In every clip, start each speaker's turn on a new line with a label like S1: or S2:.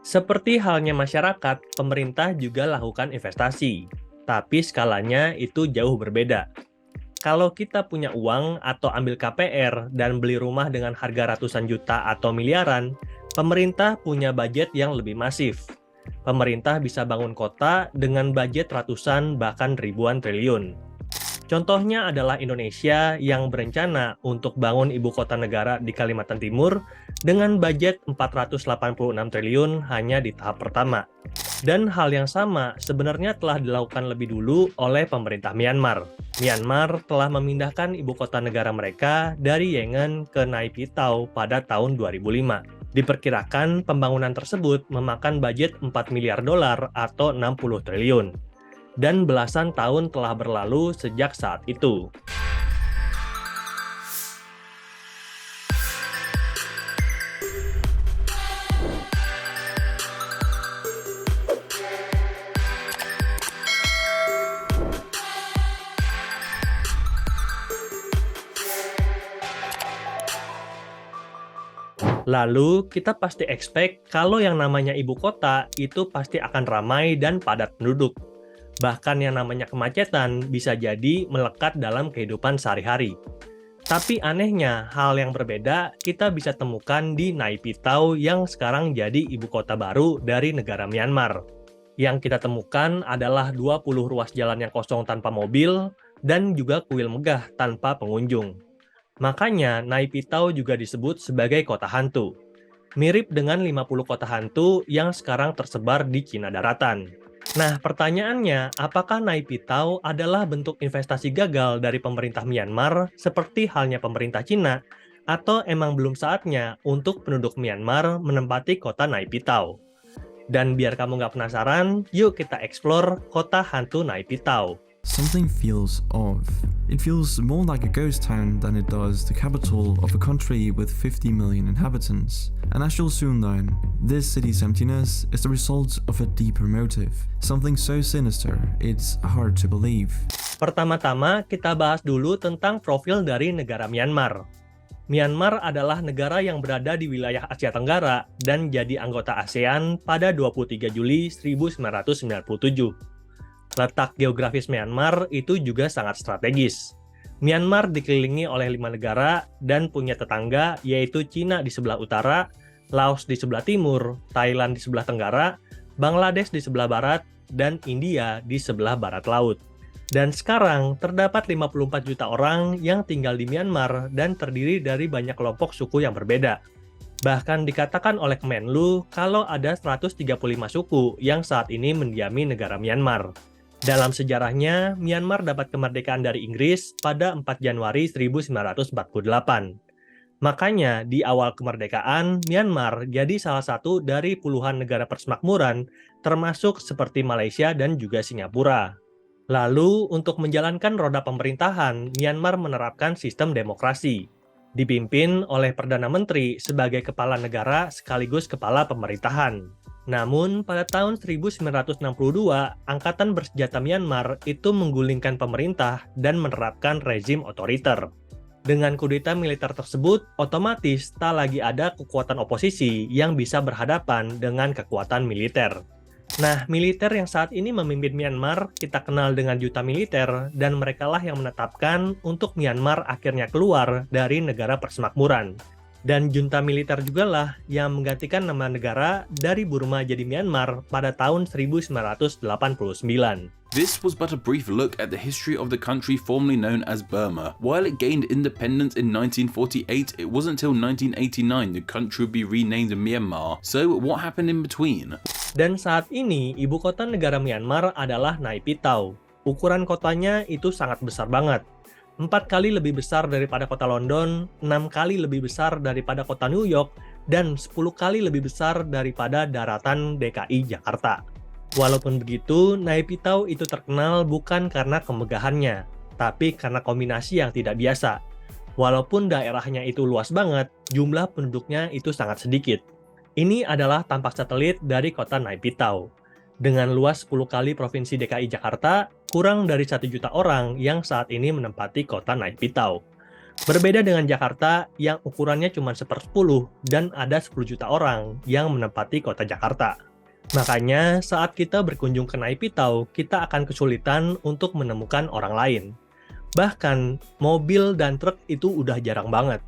S1: Seperti halnya masyarakat, pemerintah juga lakukan investasi, tapi skalanya itu jauh berbeda. Kalau kita punya uang atau ambil KPR dan beli rumah dengan harga ratusan juta atau miliaran, pemerintah punya budget yang lebih masif. Pemerintah bisa bangun kota dengan budget ratusan bahkan ribuan triliun. Contohnya adalah Indonesia yang berencana untuk bangun ibu kota negara di Kalimantan Timur dengan budget 486 triliun hanya di tahap pertama. Dan hal yang sama sebenarnya telah dilakukan lebih dulu oleh pemerintah Myanmar. Myanmar telah memindahkan ibu kota negara mereka dari Yangon ke Naypyidaw pada tahun 2005. Diperkirakan pembangunan tersebut memakan budget 4 miliar dolar atau 60 triliun. Dan belasan tahun telah berlalu sejak saat itu. Lalu, kita pasti expect kalau yang namanya ibu kota itu pasti akan ramai dan padat penduduk. Bahkan yang namanya kemacetan bisa jadi melekat dalam kehidupan sehari-hari. Tapi anehnya, hal yang berbeda kita bisa temukan di Naypyidaw yang sekarang jadi ibu kota baru dari negara Myanmar. Yang kita temukan adalah 20 ruas jalan yang kosong tanpa mobil dan juga kuil megah tanpa pengunjung. Makanya Naypyidaw juga disebut sebagai kota hantu. Mirip dengan 50 kota hantu yang sekarang tersebar di Cina daratan. Nah, pertanyaannya, apakah Naypyidaw adalah bentuk investasi gagal dari pemerintah Myanmar seperti halnya pemerintah Cina, atau emang belum saatnya untuk penduduk Myanmar menempati kota Naypyidaw? Dan biar kamu nggak penasaran, yuk kita explore kota hantu Naypyidaw.
S2: Something feels off. It feels more like a ghost town than it does the capital of a country with 50 million inhabitants. And as you'll soon learn, this city's emptiness is the result of a deeper motive. Something so sinister, it's hard to believe.
S1: Pertama-tama, kita bahas dulu tentang profil dari negara Myanmar. Myanmar adalah negara yang berada di wilayah Asia Tenggara dan jadi anggota ASEAN pada 23 Juli 1997. Letak geografis Myanmar itu juga sangat strategis. Myanmar dikelilingi oleh 5 negara dan punya tetangga yaitu Cina di sebelah utara, Laos di sebelah timur, Thailand di sebelah tenggara, Bangladesh di sebelah barat, dan India di sebelah barat laut. Dan sekarang terdapat 54 juta orang yang tinggal di Myanmar dan terdiri dari banyak kelompok suku yang berbeda. Bahkan dikatakan oleh Kemenlu kalau ada 135 suku yang saat ini mendiami negara Myanmar. Dalam sejarahnya, Myanmar dapat kemerdekaan dari Inggris pada 4 Januari 1948. Makanya, di awal kemerdekaan, Myanmar jadi salah satu dari puluhan negara persemakmuran, termasuk seperti Malaysia dan juga Singapura. Lalu, untuk menjalankan roda pemerintahan, Myanmar menerapkan sistem demokrasi, dipimpin oleh Perdana Menteri sebagai kepala negara sekaligus kepala pemerintahan. Namun, pada tahun 1962, Angkatan Bersenjata Myanmar itu menggulingkan pemerintah dan menerapkan rezim otoriter. Dengan kudeta militer tersebut, otomatis tak lagi ada kekuatan oposisi yang bisa berhadapan dengan kekuatan militer. Nah, militer yang saat ini memimpin Myanmar kita kenal dengan junta militer, dan merekalah yang menetapkan untuk Myanmar akhirnya keluar dari negara persemakmuran. Dan junta militer jugalah yang menggantikan nama negara dari Burma jadi Myanmar pada tahun 1989.
S3: This was but a brief look at the history of the country formerly known as Burma. While it gained independence in 1948, it wasn't until 1989 the country would be renamed Myanmar. So, what happened in between?
S1: Dan saat ini, ibu kota negara Myanmar adalah Naypyidaw. Ukuran kotanya itu sangat besar banget. 4 kali lebih besar daripada kota London, 6 kali lebih besar daripada kota New York, dan 10 kali lebih besar daripada daratan DKI Jakarta. Walaupun begitu, Naypyidaw itu terkenal bukan karena kemegahannya, tapi karena kombinasi yang tidak biasa. Walaupun daerahnya itu luas banget, jumlah penduduknya itu sangat sedikit. Ini adalah tampak satelit dari kota Naypyidaw. Dengan luas 10 kali provinsi DKI Jakarta, kurang dari 1 juta orang yang saat ini menempati kota Naypyidaw. Berbeda dengan Jakarta yang ukurannya cuma 1/10 dan ada 10 juta orang yang menempati kota Jakarta. Makanya saat kita berkunjung ke Naypyidaw, kita akan kesulitan untuk menemukan orang lain. Bahkan mobil dan truk itu udah jarang banget.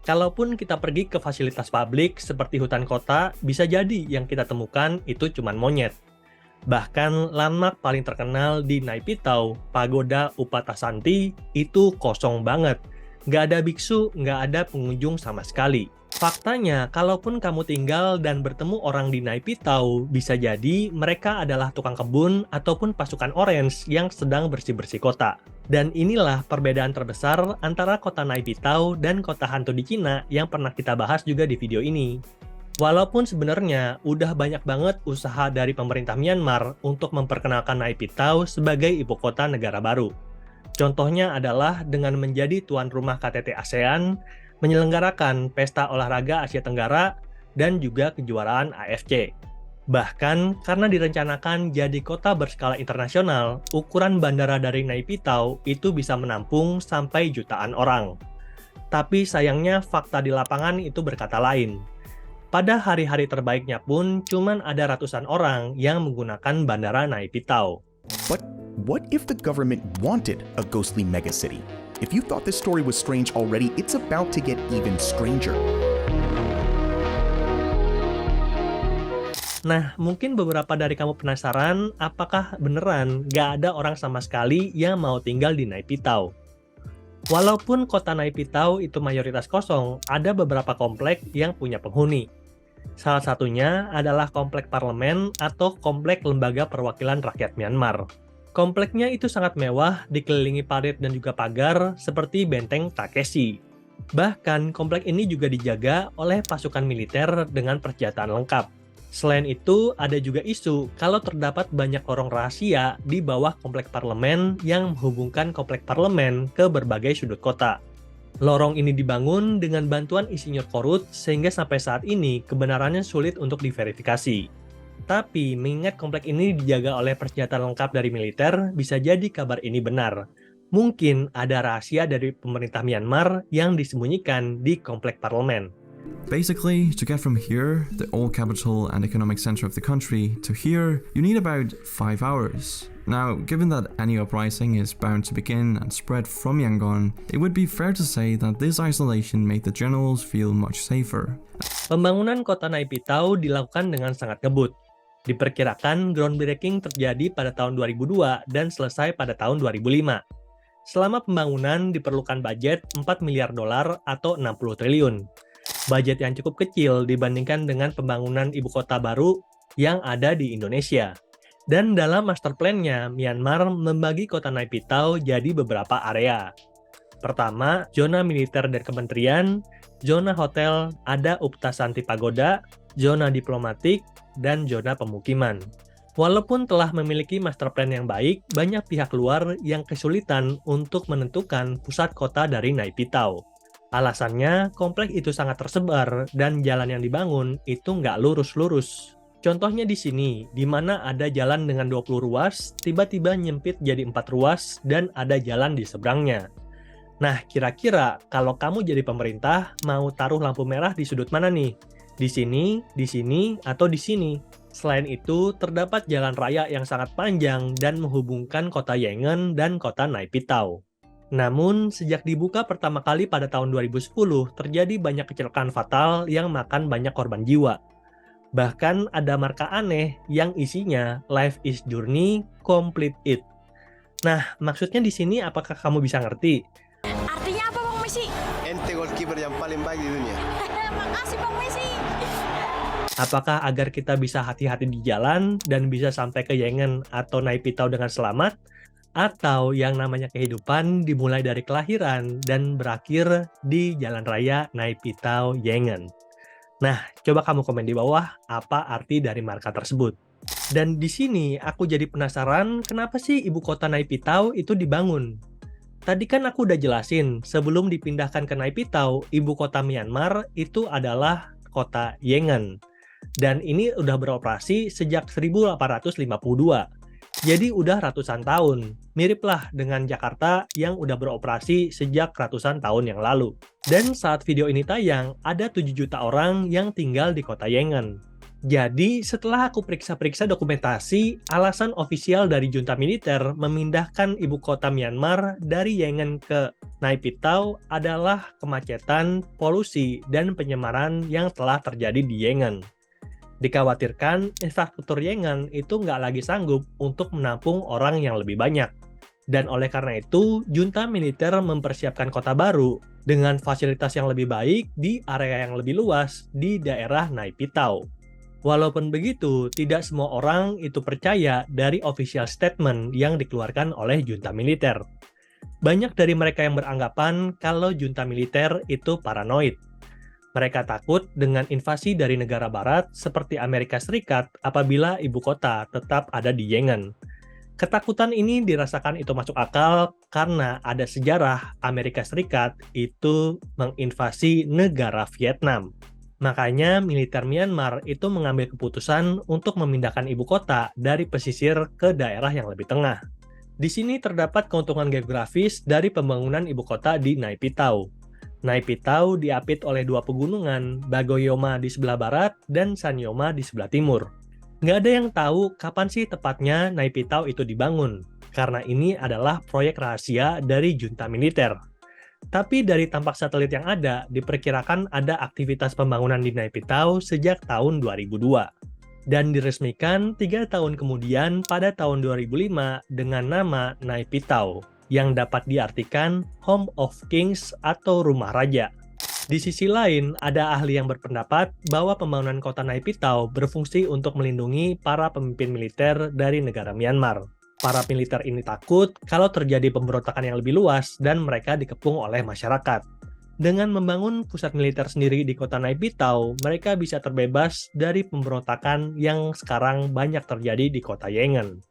S1: Kalaupun kita pergi ke fasilitas publik seperti hutan kota, bisa jadi yang kita temukan itu cuma monyet. Bahkan landmark paling terkenal di Naypyidaw, Pagoda Upatasanti, itu kosong banget. Nggak ada biksu, nggak ada pengunjung sama sekali. Faktanya, kalaupun kamu tinggal dan bertemu orang di Naypyidaw, bisa jadi mereka adalah tukang kebun ataupun pasukan orange yang sedang bersih-bersih kota. Dan inilah perbedaan terbesar antara kota Naypyidaw dan kota hantu di Cina yang pernah kita bahas juga di video ini. Walaupun sebenarnya udah banyak banget usaha dari pemerintah Myanmar untuk memperkenalkan Naypyidaw sebagai ibu kota negara baru. Contohnya adalah dengan menjadi tuan rumah KTT ASEAN, menyelenggarakan pesta olahraga Asia Tenggara, dan juga kejuaraan AFC. Bahkan karena direncanakan jadi kota berskala internasional, ukuran bandara dari Naypyidaw itu bisa menampung sampai jutaan orang. Tapi sayangnya fakta di lapangan itu berkata lain. Pada hari-hari terbaiknya pun cuman ada ratusan orang yang menggunakan bandara Naypyidaw.
S4: But what if the government wanted a ghostly megacity? If you thought this story was strange already, it's about to get even stranger.
S1: Nah, mungkin beberapa dari kamu penasaran apakah beneran gak ada orang sama sekali yang mau tinggal di Naypyidaw. Walaupun kota Naypyidaw itu mayoritas kosong, ada beberapa komplek yang punya penghuni. Salah satunya adalah komplek parlemen atau komplek lembaga perwakilan rakyat Myanmar. Kompleknya itu sangat mewah, dikelilingi parit dan juga pagar seperti benteng Takeshi. Bahkan komplek ini juga dijaga oleh pasukan militer dengan persenjataan lengkap. Selain itu, ada juga isu kalau terdapat banyak lorong rahasia di bawah komplek parlemen yang menghubungkan komplek parlemen ke berbagai sudut kota. Lorong ini dibangun dengan bantuan insinyur Korut sehingga sampai saat ini kebenarannya sulit untuk diverifikasi. Tapi mengingat komplek ini dijaga oleh persenjataan lengkap dari militer, bisa jadi kabar ini benar. Mungkin ada rahasia dari pemerintah Myanmar yang disembunyikan di komplek parlemen.
S2: Basically, to get from here, the old capital and economic center of the country, to here, you need about 5 hours. Now, given that any uprising is bound to begin and spread from Yangon, it would be fair to say that this isolation made the generals feel much safer.
S1: Pembangunan kota Naypyidaw dilakukan dengan sangat ngebut. Diperkirakan groundbreaking terjadi pada tahun 2002 dan selesai pada tahun 2005. Selama pembangunan diperlukan budget 4 miliar dolar atau 60 triliun. Budget yang cukup kecil dibandingkan dengan pembangunan ibu kota baru yang ada di Indonesia. Dan dalam master plan-nya, Myanmar membagi kota Naypyidaw jadi beberapa area. Pertama, zona militer dan kementerian, zona hotel, ada Uptasanti Pagoda, zona diplomatik, dan zona pemukiman. Walaupun telah memiliki master plan yang baik, banyak pihak luar yang kesulitan untuk menentukan pusat kota dari Naypyidaw. Alasannya, kompleks itu sangat tersebar dan jalan yang dibangun itu nggak lurus-lurus. Contohnya di sini, di mana ada jalan dengan 20 ruas, tiba-tiba nyempit jadi 4 ruas dan ada jalan di seberangnya. Nah, kira-kira kalau kamu jadi pemerintah, mau taruh lampu merah di sudut mana nih? Di sini, atau di sini? Selain itu, terdapat jalan raya yang sangat panjang dan menghubungkan kota Yangon dan kota Naypyidaw. Namun, sejak dibuka pertama kali pada tahun 2010, terjadi banyak kecelakaan fatal yang makan banyak korban jiwa. Bahkan ada marka aneh yang isinya Life is Journey, Complete It. Nah, maksudnya di sini apakah kamu bisa ngerti?
S5: Artinya apa Bang Messi?
S6: Ente goalkeeper yang paling baik di dunia.
S5: Makasih Bang Messi.
S1: Apakah agar kita bisa hati-hati di jalan dan bisa sampai ke Yangon atau Naypyidaw dengan selamat? Atau yang namanya kehidupan dimulai dari kelahiran dan berakhir di jalan raya Naypyidaw Yangon? Nah, coba kamu komen di bawah apa arti dari marka tersebut. Dan di sini aku jadi penasaran kenapa sih ibu kota Naypyidaw itu dibangun? Tadi kan aku udah jelasin, sebelum dipindahkan ke Naypyidaw, ibu kota Myanmar itu adalah kota Yangon. Dan ini udah beroperasi sejak 1852. Jadi udah ratusan tahun, miriplah dengan Jakarta yang udah beroperasi sejak ratusan tahun yang lalu. Dan saat video ini tayang, ada 7 juta orang yang tinggal di kota Yangon. Jadi setelah aku periksa-periksa dokumentasi, alasan ofisial dari junta militer memindahkan ibu kota Myanmar dari Yangon ke Naypyidaw adalah kemacetan, polusi, dan penyemaran yang telah terjadi di Yangon. Dikhawatirkan infrastruktur Yangon itu nggak lagi sanggup untuk menampung orang yang lebih banyak. Dan oleh karena itu, junta militer mempersiapkan kota baru dengan fasilitas yang lebih baik di area yang lebih luas di daerah Naypyidaw. Walaupun begitu, tidak semua orang itu percaya dari official statement yang dikeluarkan oleh junta militer. Banyak dari mereka yang beranggapan kalau junta militer itu paranoid. Mereka takut dengan invasi dari negara barat seperti Amerika Serikat apabila ibu kota tetap ada di Yangon. Ketakutan ini dirasakan itu masuk akal karena ada sejarah Amerika Serikat itu menginvasi negara Vietnam. Makanya militer Myanmar itu mengambil keputusan untuk memindahkan ibu kota dari pesisir ke daerah yang lebih tengah. Di sini terdapat keuntungan geografis dari pembangunan ibu kota di Naypyidaw. Naypyidaw diapit oleh 2 pegunungan, Bagoyoma di sebelah barat dan Sanyoma di sebelah timur. Nggak ada yang tahu kapan sih tepatnya Naypyidaw itu dibangun, karena ini adalah proyek rahasia dari junta militer. Tapi dari tampak satelit yang ada, diperkirakan ada aktivitas pembangunan di Naypyidaw sejak tahun 2002. Dan diresmikan 3 tahun kemudian pada tahun 2005 dengan nama Naypyidaw, yang dapat diartikan Home of Kings atau Rumah Raja. Di sisi lain, ada ahli yang berpendapat bahwa pembangunan kota Naypyidaw berfungsi untuk melindungi para pemimpin militer dari negara Myanmar. Para militer ini takut kalau terjadi pemberontakan yang lebih luas dan mereka dikepung oleh masyarakat. Dengan membangun pusat militer sendiri di kota Naypyidaw, mereka bisa terbebas dari pemberontakan yang sekarang banyak terjadi di kota Yangon.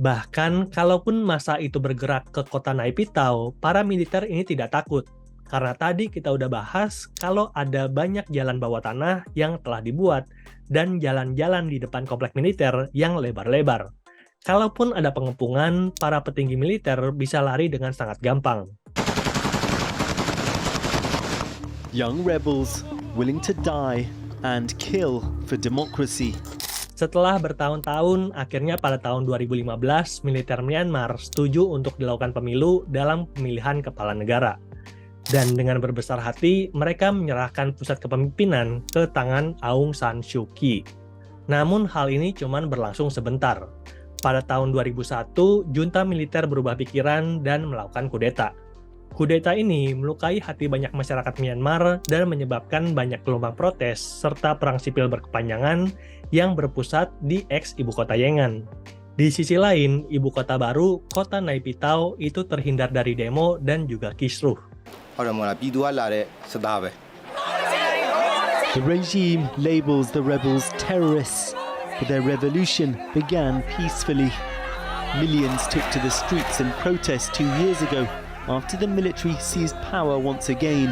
S1: Bahkan, kalaupun massa itu bergerak ke kota Naypyidaw, para militer ini tidak takut. Karena tadi kita udah bahas kalau ada banyak jalan bawah tanah yang telah dibuat dan jalan-jalan di depan komplek militer yang lebar-lebar. Kalaupun ada pengepungan, para petinggi militer bisa lari dengan sangat gampang.
S7: Young rebels willing to die and kill for democracy.
S1: Setelah bertahun-tahun, akhirnya pada tahun 2015, militer Myanmar setuju untuk dilakukan pemilu dalam pemilihan kepala negara. Dan dengan berbesar hati, mereka menyerahkan pusat kepemimpinan ke tangan Aung San Suu Kyi. Namun hal ini cuma berlangsung sebentar. Pada tahun 2001, junta militer berubah pikiran dan melakukan kudeta. Kudeta ini melukai hati banyak masyarakat Myanmar dan menyebabkan banyak gelombang protes serta perang sipil berkepanjangan yang berpusat di ex-ibu kota Yangon. Di sisi lain, ibu kota baru, kota Naypyidaw, itu terhindar dari demo dan juga kisruh.
S7: The regime labels the rebels terrorists, but their revolution began peacefully. Millions took to the streets in protest 2 years ago after the military seized power once again.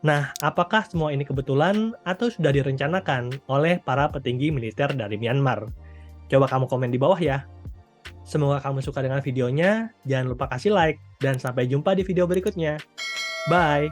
S1: Nah, apakah semua ini kebetulan atau sudah direncanakan oleh para petinggi militer dari Myanmar? Coba kamu komen di bawah ya. Semoga kamu suka dengan videonya, jangan lupa kasih like, dan sampai jumpa di video berikutnya. Bye!